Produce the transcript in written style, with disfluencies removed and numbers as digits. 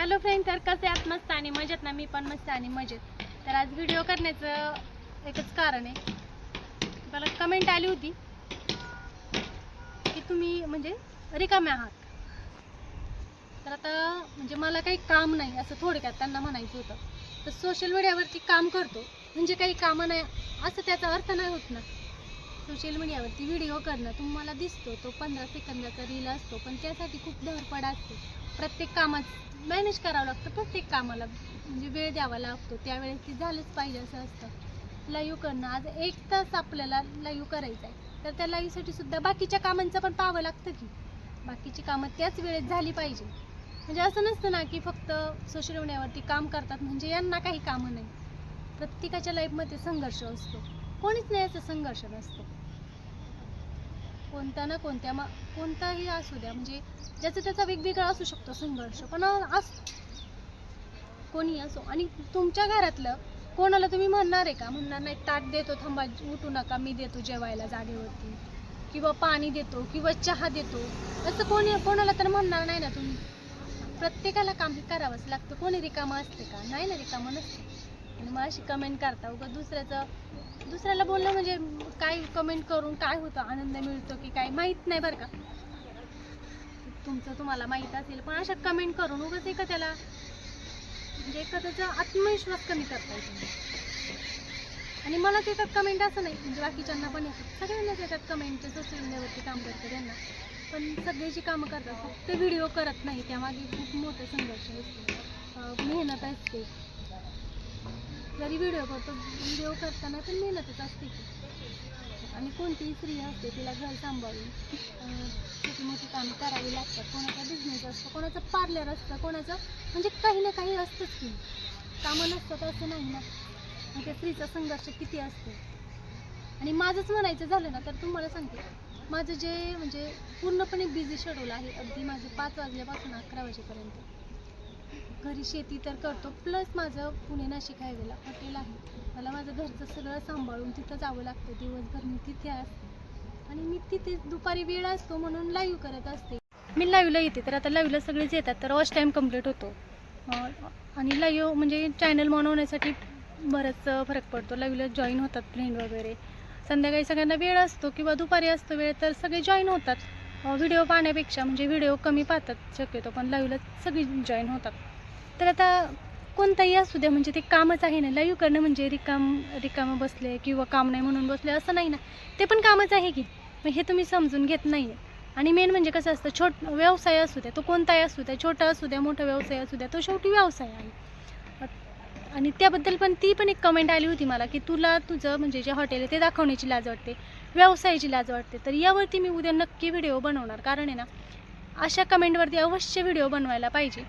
Hello friend, तर कसे आहात? मस्त आणि मजेत ना? मी पण मस्त आणि मजेत. तर आज व्हिडिओ करण्याचं एकच कारण आहे, मला कमेंट आली होती की तुम्ही म्हणजे रिकामे आहात. तर आता म्हणजे मला काही काम नाही असं थोडक्यात त्यांना म्हणायचं होतं. तर सोशल मीडियावरती काम करतो म्हणजे काही कामं नाही असं त्याचा अर्थ नाही होत ना. सोशल मीडियावरती व्हिडिओ करणं तुम्हाला दिसतो, तो 15 सेकंदाचा रील असतो, पण त्यासाठी खूप धडपड असते. प्रत्येक कामात मॅनेज करावं लागतं, प्रत्येक कामाला म्हणजे वेळ द्यावा लागतो. त्यावेळेस ती झालंच पाहिजे असं असतं. लाईव्ह करणं आज 1 तास आपल्याला लाईव्ह करायचं आहे, तर त्या लाईव्हसाठी सुद्धा बाकीच्या कामांचं पण पाहावं लागतं की बाकीची कामं त्याच वेळेत झाली पाहिजे. म्हणजे असं नसतं ना की फक्त सोशल मीडियावरती काम करतात म्हणजे यांना काही कामं नाही. प्रत्येकाच्या लाईफमध्ये संघर्ष असतो, कोणीच नाही असं संघर्ष नसतो. कोणता ना कोणताही असू द्या, म्हणजे ज्याचा त्याचा वेगवेगळा असू शकतो संघर्ष, पण कोणी असो. आणि तुमच्या घरातलं कोणाला तुम्ही म्हणणार आहे का? म्हणणार नाही ताट देतो, थांबा उठू नका, मी देतो जेवायला जागेवरती, किंवा पाणी देतो किंवा चहा देतो, असं कोणाला तर म्हणणार नाही ना तुम्ही. प्रत्येकाला काम करावंच लागतं. कोणी रिकामं असते का? नाही ना, रिकामं नसते. आणि मग अशी कमेंट करता उगा दुसऱ्याला बोलणं म्हणजे काय कमेंट करून काय होतं, आनंद मिळतो की काय माहीत नाही बरं का. तुम्हाला माहीत असेल, पण अशा कमेंट करून उगाच एखाद्याला म्हणजे एखाद्याचा आत्मविश्वास कमी करता येतो. आणि मलाच येतात कमेंट असं नाही, म्हणजे बाकीच्यांना पण येतात, सगळ्यांनाच येतात कमेंट. सोशल मीडियावरती काम करतं त्यांना पण सगळ्याची कामं करतात, फक्त व्हिडिओ करत नाही. त्यामागे खूप मोठा संघर्ष असतो, मेहनत असते. जरी व्हिडिओ करताना पण मेहनतच असते की. आणि कोणतीही स्त्री असते, तिला घर सांभाळून छोटी मोठी कामं करावी लागतात. कोणाचा बिझनेस असतो, कोणाचं पार्लर असतं, कोणाचं म्हणजे काही ना काही असतंच की. कामं नसतं असं नाही ना. मग त्या स्त्रीचा संघर्ष किती असतो. आणि माझंच म्हणायचं झालं ना, तर तुम्हाला सांगते, माझं जे म्हणजे पूर्णपणे बिझी शेड्यूल आहे. अगदी माझं 5 वाजल्यापासून 11 वाजेपर्यंत. घरी शेती तर करतो, प्लस माझं पुणे नाशिक हायवेला हॉटेल आहे. मला माझं घरचं सगळं सांभाळून तिथं जावं लागतं. दिवसभर मी तिथे असते आणि मी तिथे दुपारी वेळ असतो म्हणून लाईव्ह करत असते. मी लाईव्हला येते, तर आता लाईव्हला सगळेच येतात, तर वॉच टाईम कंप्लीट होतो. आणि लाईव्ह म्हणजे चॅनल बनवण्यासाठी बराच फरक पडतो. लाईव्हला जॉईन होतात फ्रेंड वगैरे. संध्याकाळी सगळ्यांना वेळ असतो किंवा दुपारी असतो वेळ, तर सगळे जॉईन होतात. व्हिडिओ पाहण्यापेक्षा म्हणजे व्हिडिओ कमी पाहतात शक्यतो, पण लाईव्हला सगळी जॉईन होतात. तर आता कोणताही असू द्या, म्हणजे ते कामच आहे ना. लाईव्ह करणं म्हणजे रिकामं बसले किंवा काम नाही म्हणून बसले असं नाही ना, ते पण कामच आहे की. मग हे तुम्ही समजून घेत नाही आहे. आणि मेन म्हणजे कसं असतं, व्यवसाय असू द्या, तो कोणताही असू द्या, छोटा असू द्या मोठा व्यवसाय असू द्या, तो शेवटी व्यवसाय आहे. आणि त्याबद्दल पण ती पण एक कमेंट आली होती मला की तुला तुझं म्हणजे जे हॉटेल आहे ते दाखवण्याची लाज वाटते, व्यवसायाची लाज वाटते. तर यावरती मी उद्या नक्की व्हिडिओ बनवणार, कारण आहे ना, अशा कमेंटवरती अवश्य व्हिडिओ बनवायला पाहिजे.